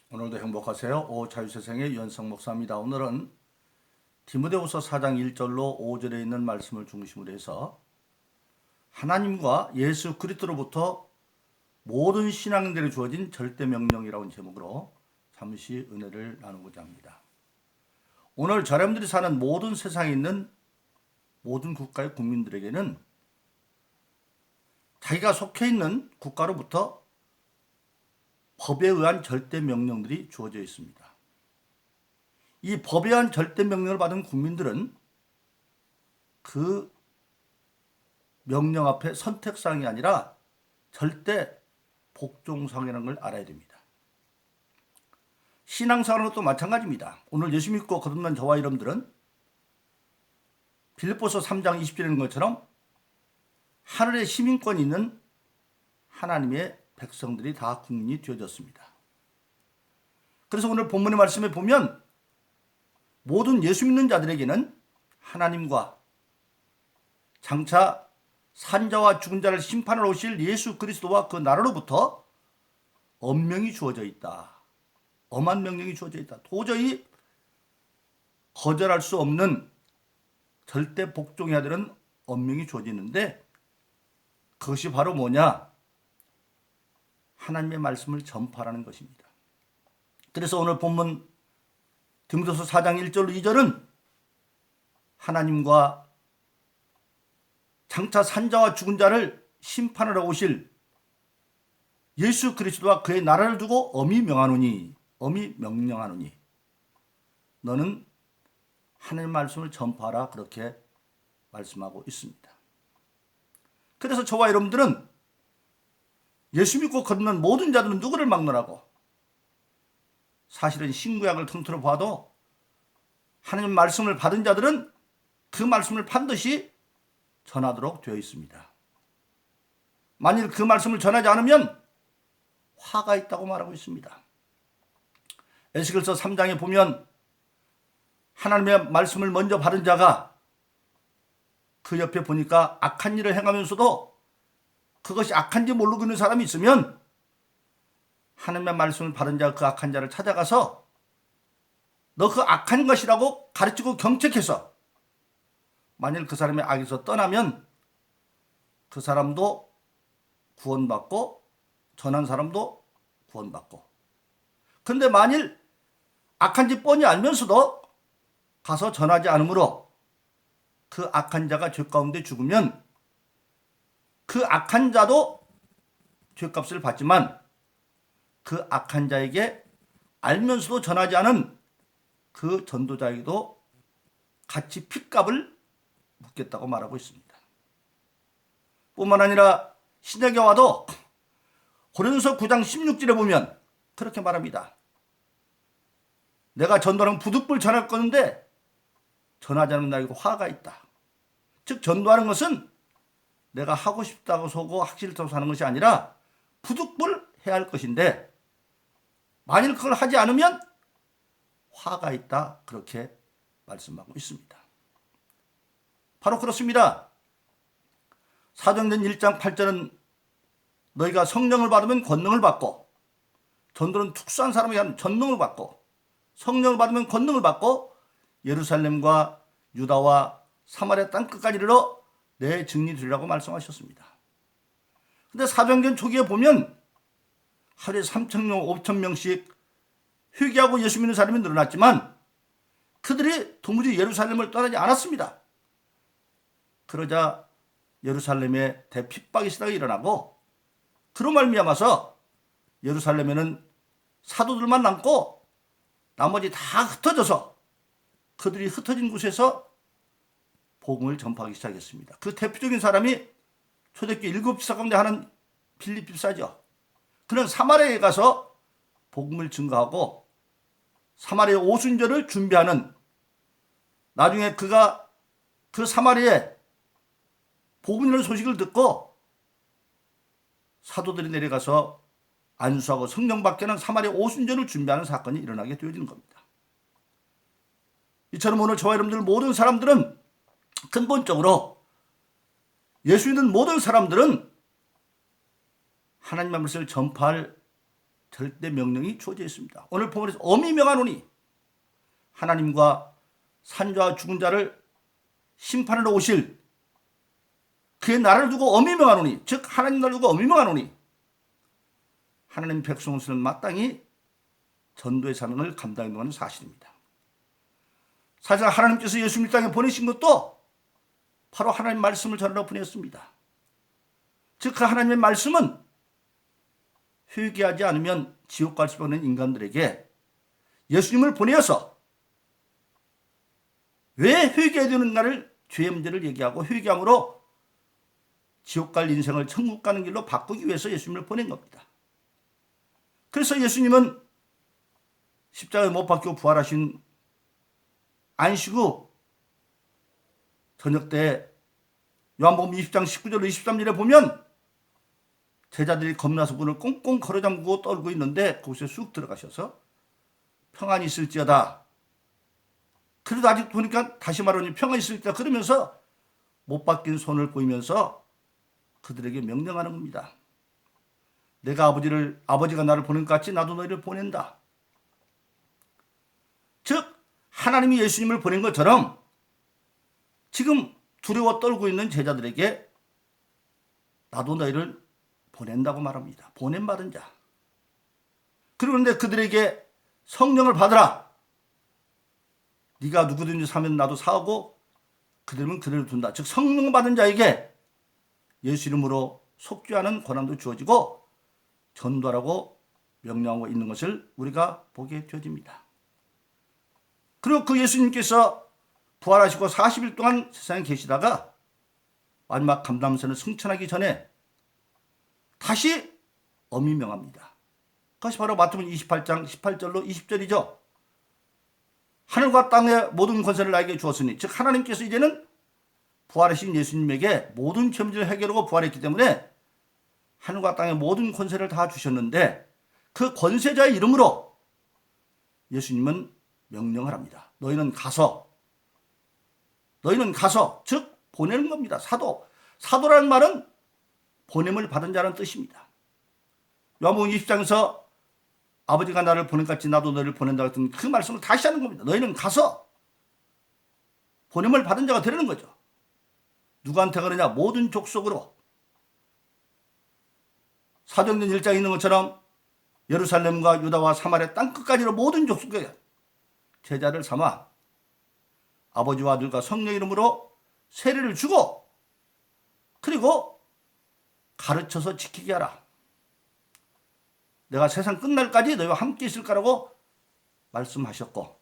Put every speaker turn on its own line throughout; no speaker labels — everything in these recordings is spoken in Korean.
오늘도 행복하세요. 오자유세상의 유현성 목사입니다. 오늘은 디모데후서 4장 1절로 5절에 있는 말씀을 중심으로 해서 하나님과 예수 그리스도로부터 모든 신앙인들에게 주어진 절대 명령이라는 제목으로 잠시 은혜를 나누고자 합니다. 오늘 여러분들이 사는 모든 세상에 있는 모든 국가의 국민들에게는 자기가 속해 있는 국가로부터 법에 의한 절대 명령들이 주어져 있습니다. 이 법에 의한 절대 명령을 받은 국민들은 그 명령 앞에 선택사항이 아니라 절대 복종사항이라는 걸 알아야 됩니다. 신앙생활은 또 마찬가지입니다. 오늘 예수 믿고 거듭난 저와 여러분들은 빌립보서 3장 20절에 있는 것처럼 하늘의 시민권이 있는 하나님의 백성들이 다 국민이 되어졌습니다. 그래서 오늘 본문의 말씀에 보면 모든 예수 믿는 자들에게는 하나님과 장차 산자와 죽은 자를 심판하러 오실 예수 그리스도와 그 나라로부터 엄명이 주어져 있다. 엄한 명령이 주어져 있다. 도저히 거절할 수 없는 절대 복종해야 되는 엄명이 주어져 있는데 그것이 바로 뭐냐? 하나님의 말씀을 전파하라는 것입니다. 그래서 오늘 본문 디모데후서 4장 1절로 2절은 하나님과 장차 산자와 죽은 자를 심판하러 오실 예수 그리스도와 그의 나라를 두고 엄히 명령하노니 너는 하나님의 말씀을 전파하라 그렇게 말씀하고 있습니다. 그래서 저와 여러분들은 예수 믿고 거듭난 모든 자들은 누구를 막론하고 사실은 신구약을 통틀어 봐도 하나님 말씀을 받은 자들은 그 말씀을 반드시 전하도록 되어 있습니다. 만일 그 말씀을 전하지 않으면 화가 있다고 말하고 있습니다. 에스겔서 3장에 보면 하나님의 말씀을 먼저 받은 자가 그 옆에 보니까 악한 일을 행하면서도 그것이 악한지 모르고 있는 사람이 있으면 하나님의 말씀을 받은 자가 그 악한 자를 찾아가서 너 그 악한 것이라고 가르치고 경책해서 만일 그 사람의 악에서 떠나면 그 사람도 구원받고 전한 사람도 구원받고 그런데 만일 악한지 뻔히 알면서도 가서 전하지 않으므로 그 악한 자가 죄 가운데 죽으면 그 악한 자도 죄값을 받지만 그 악한 자에게 알면서도 전하지 않은 그 전도자에게도 같이 핏값을 묻겠다고 말하고 있습니다. 뿐만 아니라 신약에 와도 고린도서 9장 16절에 보면 그렇게 말합니다. 내가 전도하는 부득불 전할 건데 전하지 않으면 나에게 화가 있다. 즉 전도하는 것은 내가 하고 싶다고 서고 하기 싫다고 하는 것이 아니라 부득불 해야 할 것인데 만일 그걸 하지 않으면 화가 있다. 그렇게 말씀하고 있습니다. 바로 그렇습니다. 사도행전 1장 8절은 너희가 성령을 받으면 권능을 받고 전도는 특수한 사람에게 하는 전능을 받고 성령을 받으면 권능을 받고 예루살렘과 유다와 사마리아 땅끝까지 이르러 내 증인이 되리라고 말씀하셨습니다. 그런데 사도행전 초기에 보면 하루에 3,000명, 5,000명씩 회개하고 예수 믿는 사람이 늘어났지만 그들이 도무지 예루살렘을 떠나지 않았습니다. 그러자 예루살렘에 대핍박이 시다가 일어나고 그로 말미암아서 예루살렘에는 사도들만 남고 나머지 다 흩어져서 그들이 흩어진 곳에서 복음을 전파하기 시작했습니다. 그 대표적인 사람이 초대교회 7집사 가운데 하는 빌립 집사죠. 그는 사마리아에 가서 복음을 증거하고 사마리아 오순절을 준비하는 나중에 그가 그 사마리아에 복음이라는 소식을 듣고 사도들이 내려가서 안수하고 성령 받게 하는 사마리아 오순절을 준비하는 사건이 일어나게 되어지는 겁니다. 이처럼 오늘 저와 여러분들 모든 사람들은 근본적으로 예수 믿는 모든 사람들은 하나님의 말씀을 전파할 절대 명령이 주어져 있습니다. 오늘 본문에서 엄히 명하노니 하나님과 산자와 죽은 자를 심판하러 오실 그의 나라를 두고 엄히 명하노니, 즉 하나님 나라를 두고 엄히 명하노니 하나님 백성으로서는 마땅히 전도의 사명을 감당해야 하는 사실입니다. 사실 하나님께서 예수님을 땅에 보내신 것도 바로 하나님 말씀을 전하러 보냈습니다. 즉 그 하나님의 말씀은 회개하지 않으면 지옥 갈 수밖에 없는 인간들에게 예수님을 보내어서 왜 회개해야 되는가를, 죄의 문제를 얘기하고 회개함으로 지옥 갈 인생을 천국 가는 길로 바꾸기 위해서 예수님을 보낸 겁니다. 그래서 예수님은 십자가에 못 박히고 부활하신 안식 후 저녁 때 요한복음 20장 19절로 23절에 보면 제자들이 겁나서 문을 꽁꽁 걸어잠그고 떨고 있는데 그곳에 쑥 들어가셔서 평안이 있을지어다. 그래도 아직 보니까 다시 말하니 평안이 있을지어다 그러면서 못 박힌 손을 보이면서 그들에게 명령하는 겁니다. 내가 아버지가 나를 보낸 것 같이 나도 너희를 보낸다. 즉 하나님이 예수님을 보낸 것처럼 지금 두려워 떨고 있는 제자들에게 나도 너희를 보낸다고 말합니다. 보냄받은 자. 그런데 그들에게 성령을 받으라. 네가 누구든지 사면 나도 사하고 그들은 그대로 둔다. 즉 성령 받은 자에게 예수 이름으로 속죄하는 권한도 주어지고 전도하라고 명령하고 있는 것을 우리가 보게 되어집니다. 그리고 그 예수님께서 부활하시고 40일 동안 세상에 계시다가 마지막 감람산을 승천하기 전에 다시 엄히 명합니다. 그것이 바로 마태복음 28장 18절로 20절이죠. 하늘과 땅의 모든 권세를 나에게 주었으니, 즉 하나님께서 이제는 부활하신 예수님에게 모든 죄 문제를 해결하고 부활했기 때문에 하늘과 땅의 모든 권세를 다 주셨는데 그 권세자의 이름으로 예수님은 명령을 합니다. 너희는 가서, 즉 보내는 겁니다. 사도라는 말은 보냄을 받은 자라는 뜻입니다. 요한복음 20장에서 아버지가 나를 보낸 것 같이 나도 너희를 보낸다 했던 그 말씀을 다시 하는 겁니다. 너희는 가서 보냄을 받은 자가 되려는 거죠. 누구한테 그러냐? 모든 족속으로. 사도행전 1장에 있는 것처럼 예루살렘과 유다와 사마리아 땅끝까지로 모든 족속에 제자를 삼아 아버지와 아들과 성령 이름으로 세례를 주고 그리고 가르쳐서 지키게 하라. 내가 세상 끝날까지 너희와 함께 있을 거라고 말씀하셨고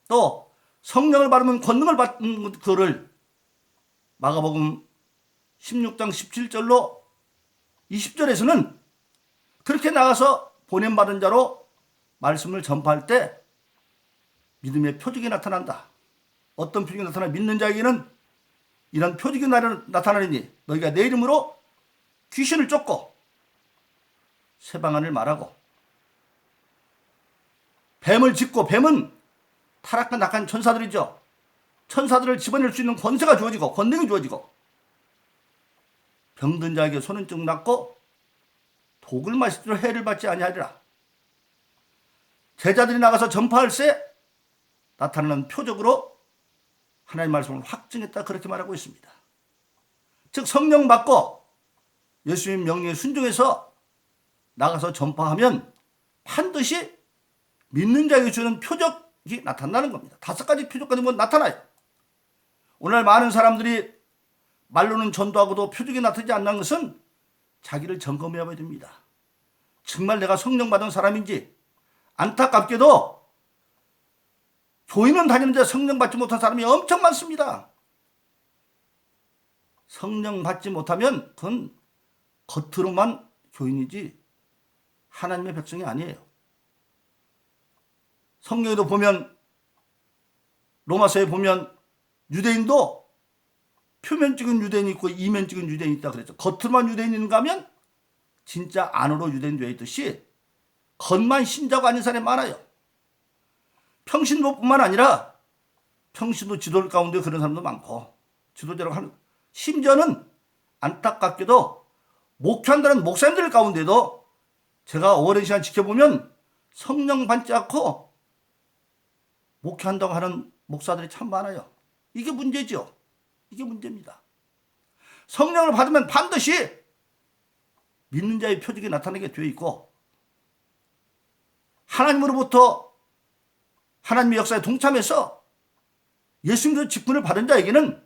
또 성령을 받으면 권능을 받는 그를 마가복음 16장 17절로 20절에서는 그렇게 나가서 보냄받은 자로 말씀을 전파할 때 믿음의 표적이 나타난다. 어떤 표적이 나타나? 믿는 자에게는 이런 표적이 나타나리니 너희가 내 이름으로 귀신을 쫓고 새방언을 말하고 뱀을 짚고, 뱀은 타락한 악한 천사들이죠. 천사들을 집어낼 수 있는 권세가 주어지고 권능이 주어지고 병든 자에게 손은 쭉 낫고 독을 마실 대로 해를 받지 아니하리라. 제자들이 나가서 전파할 때 나타나는 표적으로 하나님의 말씀을 확증했다 그렇게 말하고 있습니다. 즉 성령 받고 예수님 명령에 순종해서 나가서 전파하면 반드시 믿는 자에게 주는 표적이 나타나는 겁니다. 5가지 표적까지 나타나요. 오늘 많은 사람들이 말로는 전도하고도 표적이 나타나지 않는 것은 자기를 점검해야 됩니다. 정말 내가 성령 받은 사람인지. 안타깝게도 교인은 다니는데 성령 받지 못한 사람이 엄청 많습니다. 성령 받지 못하면 그건 겉으로만 교인이지 하나님의 백성이 아니에요. 성경에도 보면 로마서에 보면 유대인도 표면적인 유대인이 있고 이면적인 유대인이 있다 그랬죠. 겉으로만 유대인이 있는가 하면 진짜 안으로 유대인 되어 있듯이 겉만 신자가 아닌 사람이 많아요. 평신도뿐만 아니라 평신도 지도를 가운데 그런 사람도 많고 지도자라고 하는, 심지어는 안타깝게도 목회한다는 목사님들 가운데도 제가 오랜 시간 지켜보면 성령 받지 않고 목회한다고 하는 목사들이 참 많아요. 이게 문제죠. 이게 문제입니다. 성령을 받으면 반드시 믿는 자의 표적이 나타나게 되어 있고 하나님으로부터 하나님의 역사에 동참해서 예수님의 직분을 받은 자에게는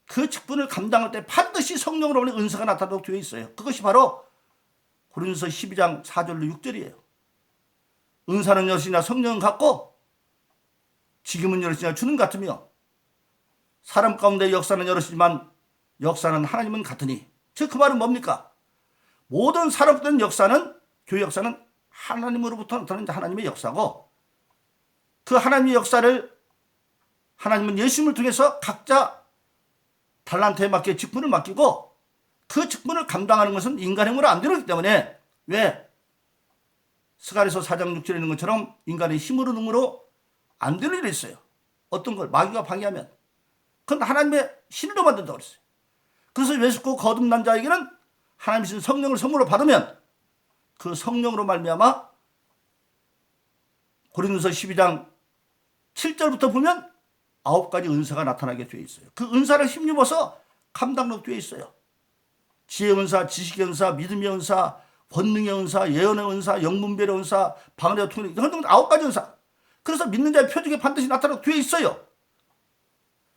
그 직분을 감당할 때 반드시 성령으로 오는 은사가 나타나도록 되어 있어요. 그것이 바로 고린도서 12장 4절로 6절이에요. 은사는 여럿이나 성령은 같고 지금은 여럿이나 주는 같으며 사람 가운데 역사는 여럿이지만 역사는 하나님은 같으니. 즉 그 말은 뭡니까? 모든 사람된 역사는 교회 역사는 하나님으로부터 나타나는 하나님의 역사고 그 하나님의 역사를 하나님은 예수님을 통해서 각자 달란트에 맞게 직분을 맡기고 그 직분을 감당하는 것은 인간의 힘으로 안 되기 때문에 왜? 스가랴서 4장 6절에 있는 것처럼 인간의 힘으로 능으로 안 되는 일이 있어요. 어떤 걸 마귀가 방해하면 그건 하나님의 신으로 만든다고 그랬어요. 그래서 외숙고 거듭난 자에게는 하나님이 주신 성령을 선물로 받으면 그 성령으로 말미암아 고린도서 12장 7절부터 보면 9가지 은사가 나타나게 되어 있어요. 그 은사를 힘입어서 감당록 되어 있어요. 지혜의 은사, 지식의 은사, 믿음의 은사, 권능의 은사, 예언의 은사, 영분별의 은사, 방언의 통역, 이런 9가지 은사. 그래서 믿는 자의 표적에 반드시 나타나게 되어 있어요.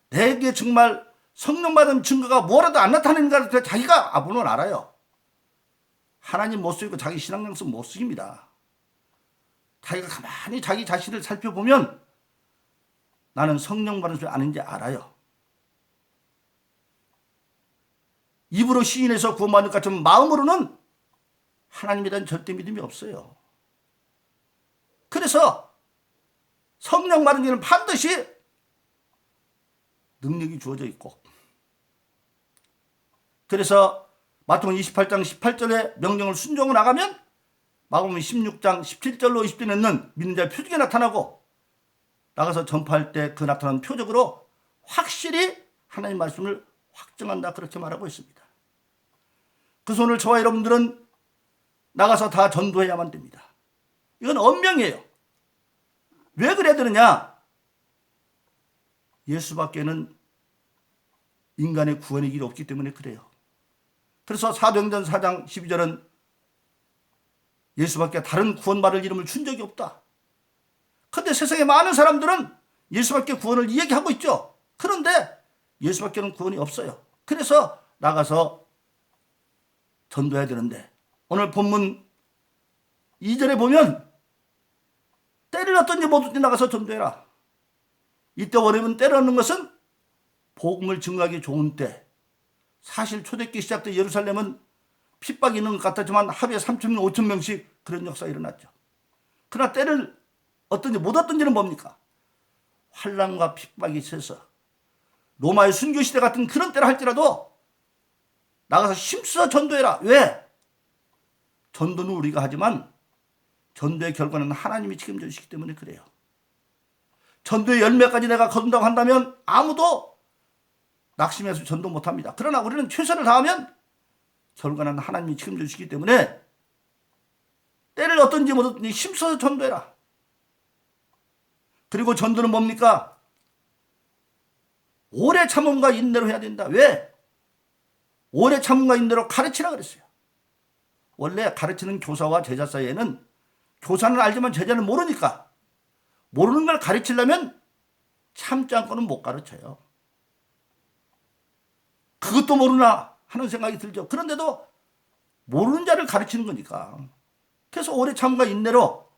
내게 정말 성령 받은 증거가 뭐라도 안 나타나는가 자기가 물론 알아요. 하나님 못 쓰고 자기 신앙 양성 못 쓰입니다. 자기가 가만히 자기 자신을 살펴보면 나는 성령 받은 줄 아는지 알아요. 입으로 시인해서 구원받는 것처럼 마음으로는 하나님에 대한 절대 믿음이 없어요. 그래서 성령 받은 자는 반드시 능력이 주어져 있고 그래서 마태복음 28장 18절의 명령을 순종을 나가면 마가복음 16장 17절로 20절에 있는 믿는 자의 표적이 나타나고 나가서 전파할 때 그 나타나는 표적으로 확실히 하나님 말씀을 확증한다 그렇게 말하고 있습니다. 그래서 오늘 저와 여러분들은 나가서 다 전도해야만 됩니다. 이건 언명이에요. 왜 그래야 되느냐? 예수밖에는 인간의 구원의 길이 없기 때문에 그래요. 그래서 사도행전 4장 12절은 예수밖에 다른 구원받을 이름을 준 적이 없다. 그런데 세상에 많은 사람들은 예수밖에 구원을 이야기하고 있죠. 그런데 예수밖에는 구원이 없어요. 그래서 나가서 전도해야 되는데 오늘 본문 2절에 보면 때를 얻든지 못 얻든지 나가서 전도해라. 이때 원하면 때를 얻는 것은 복음을 증거하기 좋은 때. 사실 초대기 시작 때 예루살렘은 핍박이 있는 것 같았지만 하루에 3,000명, 5,000명씩 그런 역사가 일어났죠. 그러나 때를 얻든지 못 얻든지는 뭡니까? 환난과 핍박이 있어서 로마의 순교시대 같은 그런 때를 할지라도 나가서 힘써 전도해라. 왜? 전도는 우리가 하지만 전도의 결과는 하나님이 책임져 주시기 때문에 그래요. 전도의 열매까지 내가 거둔다고 한다면 아무도 낙심해서 전도 못합니다. 그러나 우리는 최선을 다하면 결과는 하나님이 책임져 주시기 때문에 때를 얻든지 못 얻든지 힘써서 전도해라. 그리고 전도는 뭡니까? 오래 참음과 인내로 해야 된다. 왜? 오래 참음과 인내로 가르치라 그랬어요. 원래 가르치는 교사와 제자 사이에는 교사는 알지만 제자는 모르니까 모르는 걸 가르치려면 참지 않고는 못 가르쳐요. 그것도 모르나 하는 생각이 들죠. 그런데도 모르는 자를 가르치는 거니까. 그래서 오래 참음과 인내로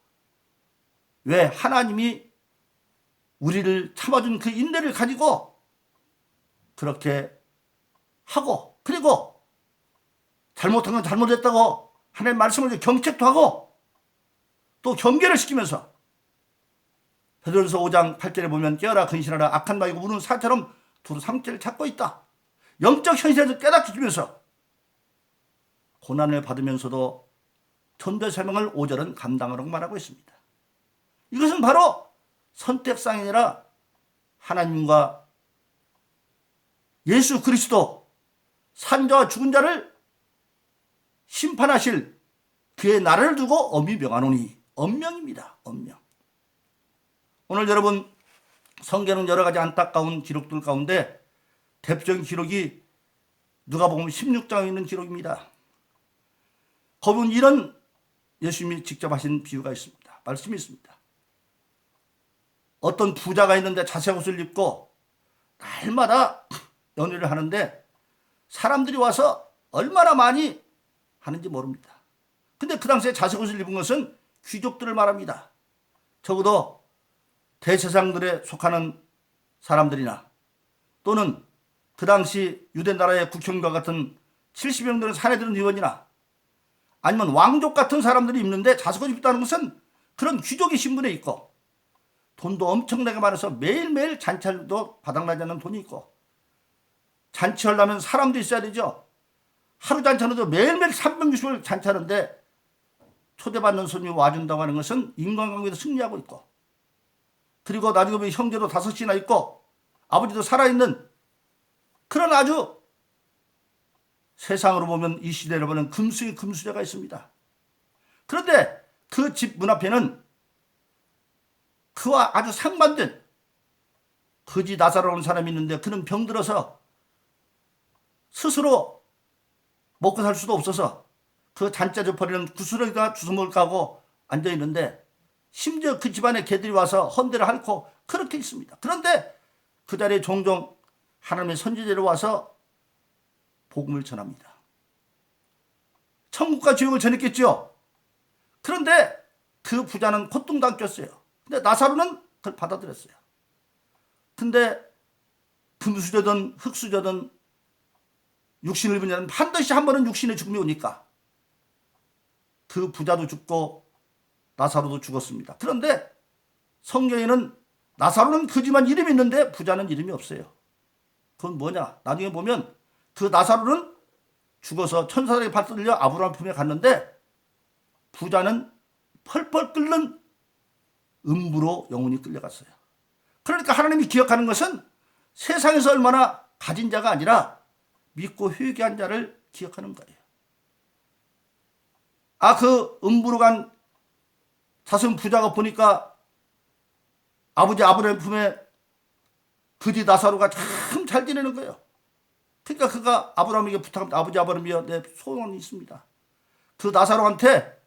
왜? 하나님이 우리를 참아준 그 인내를 가지고 그렇게 하고 그리고 잘못한 건 잘못했다고 하나님의 말씀을 경책도 하고 또 경계를 시키면서 베드로전서 5장 8절에 보면 깨어라 근신하라 악한 마귀가 우는 사처럼 두루 삼키를 찾고 있다. 영적 현실에서 깨닫게 주면서 고난을 받으면서도 전도의 사명을 5절은 감당하라고 말하고 있습니다. 이것은 바로 선택상이 아니라 하나님과 예수 그리스도 산자와 죽은 자를 심판하실 그의 나라를 두고 엄히 명하노니. 엄명입니다. 엄명. 오늘 여러분 성경은 여러 가지 안타까운 기록들 가운데 대표적인 기록이 누가복음 16장에 있는 기록입니다. 거기는 이런 예수님이 직접 하신 비유가 있습니다. 말씀이 있습니다. 어떤 부자가 있는데 자색 옷을 입고 날마다 연회를 하는데 사람들이 와서 얼마나 많이 하는지 모릅니다. 근데 그 당시에 자색 옷을 입은 것은 귀족들을 말합니다. 적어도 대제사장들에 속하는 사람들이나 또는 그 당시 유대 나라의 국형과 같은 70명 되는 사내들은 의원이나 아니면 왕족 같은 사람들이 입는데 자색 옷을 입다는 것은 그런 귀족의 신분에 있고 돈도 엄청나게 많아서 매일매일 잔치도 바닥나지 않는 돈이 있고 잔치하려면 사람도 있어야 되죠. 하루 잔치하는데 매일매일 360을 잔치하는데 초대받는 손님이 와준다고 하는 것은 인간관계도 승리하고 있고 그리고 나중에 보면 형제도 5이나 있고 아버지도 살아있는 그런 아주 세상으로 보면 이 시대로 보면 금수의 금수저가 있습니다. 그런데 그 집 문 앞에는 그와 아주 상반된 거지 나사로라는 사람이 있는데 그는 병들어서 스스로 먹고 살 수도 없어서 그 잔짜져 버리는 구스러기가 주워먹을 까고 앉아있는데 심지어 그 집안에 개들이 와서 헌대를 핥고 그렇게 있습니다. 그런데 그 자리에 종종 하나님의 선지자로 와서 복음을 전합니다. 천국과 지옥을 전했겠죠. 그런데 그 부자는 콧등도 안 꼈어요. 근데 나사로는 그걸 받아들였어요. 근데 금수저든 흙수저든 육신을 입은 자는 반드시 한 번은 육신의 죽음이 오니까 그 부자도 죽고 나사로도 죽었습니다. 그런데 성경에는 나사로는 그지만 이름이 있는데 부자는 이름이 없어요. 그건 뭐냐? 나중에 보면 그 나사로는 죽어서 천사들에게 받들려 아브라함 품에 갔는데 부자는 펄펄 끓는 음부로 영혼이 끌려갔어요. 그러니까 하나님이 기억하는 것은 세상에서 얼마나 가진 자가 아니라 믿고 회개한 자를 기억하는 거예요. 그 음부로 간 자손 부자가 보니까 아버지 아브라함 품에 그지 나사로가 참 잘 지내는 거예요. 그러니까 그가 아브라함에게 부탁합니다. 아버지 아브라함이여, 내 소원이 있습니다. 그 나사로한테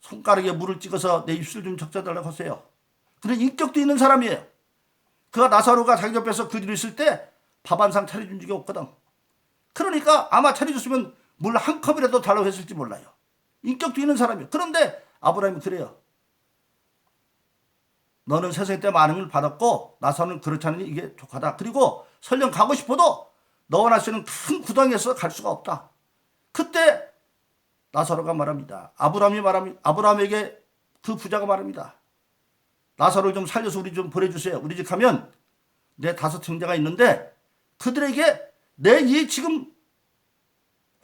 손가락에 물을 찍어서 내 입술 좀 적셔달라고 하세요. 그런 인격도 있는 사람이에요. 그가 나사로가 자기 옆에서 그 뒤로 있을 때 밥 한 상 차려준 적이 없거든. 그러니까 아마 차려줬으면 물 한 컵이라도 달라고 했을지 몰라요. 인격도 있는 사람이에요. 그런데 아브라함이 그래요. 너는 세상 때 많은 걸 받았고 나사로는 그렇지 않으니 이게 족하다. 그리고 설령 가고 싶어도 너와 나서는 큰 구덩이에서 갈 수가 없다. 그때 나사로가 말합니다. 아브라함에게 그 부자가 말합니다. 나사로를 좀 살려서 우리 좀 보내주세요. 우리 집 가면 내 5 형제가 있는데 그들에게 내 이 지금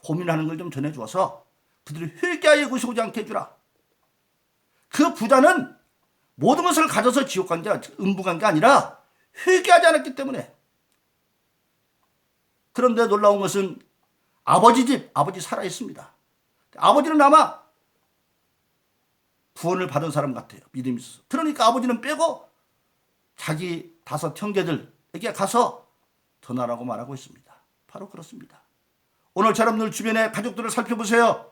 고민하는 걸 좀 전해주어서 그들이 회개하여 곳이 오지 않게 해주라. 그 부자는 모든 것을 가져서 지옥 간 게 음부 간 게 아니라 회개하지 않았기 때문에. 그런데 놀라운 것은 아버지 살아있습니다. 아버지는 아마 구원을 받은 사람 같아요. 믿음이 있어서. 그러니까 아버지는 빼고 자기 5 형제들에게 가서 전하라고 말하고 있습니다. 바로 그렇습니다. 오늘 여러분들 주변의 가족들을 살펴보세요.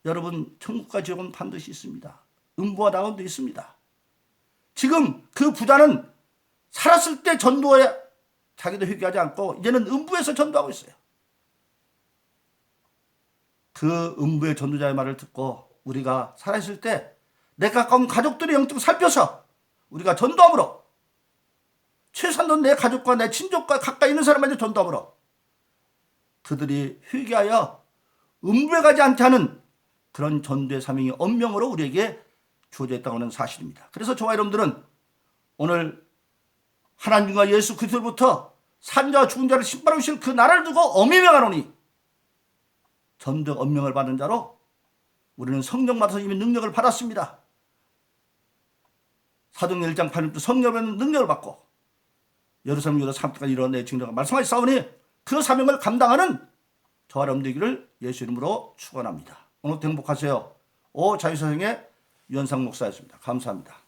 여러분 천국과 지옥은 반드시 있습니다. 음부와 낙원도 있습니다. 지금 그 부자는 살았을 때 전도에 자기도 회개하지 않고 이제는 음부에서 전도하고 있어요. 그 음부의 전도자의 말을 듣고 우리가 살아있을 때 내 가까운 가족들의 영적으로 살펴서 우리가 전도함으로 최소한 내 가족과 내 친족과 가까이 있는 사람한테 전도함으로 그들이 회개하여 음부에 가지 않게 하는 그런 전도의 사명이 엄명으로 우리에게 주어져 있다고 하는 사실입니다. 그래서 저와 여러분들은 오늘 하나님과 예수 그리스도로부터 산자와 죽은 자를 심판하실 그 나라를 두고 엄히 명하노니 전도의 엄명을 받은 자로 우리는 성령 받아서 이미 능력을 받았습니다. 사도행전 1장 8절부터 성령의 능력을 받고 예루살렘 유다 삼가까지 이뤄내 증거가 말씀하셨사오니 그 사명을 감당하는 저와 여러분들 되기를 예수 이름으로 축원합니다. 오늘도 행복하세요. 오 자유사상의 유현상 목사였습니다. 감사합니다.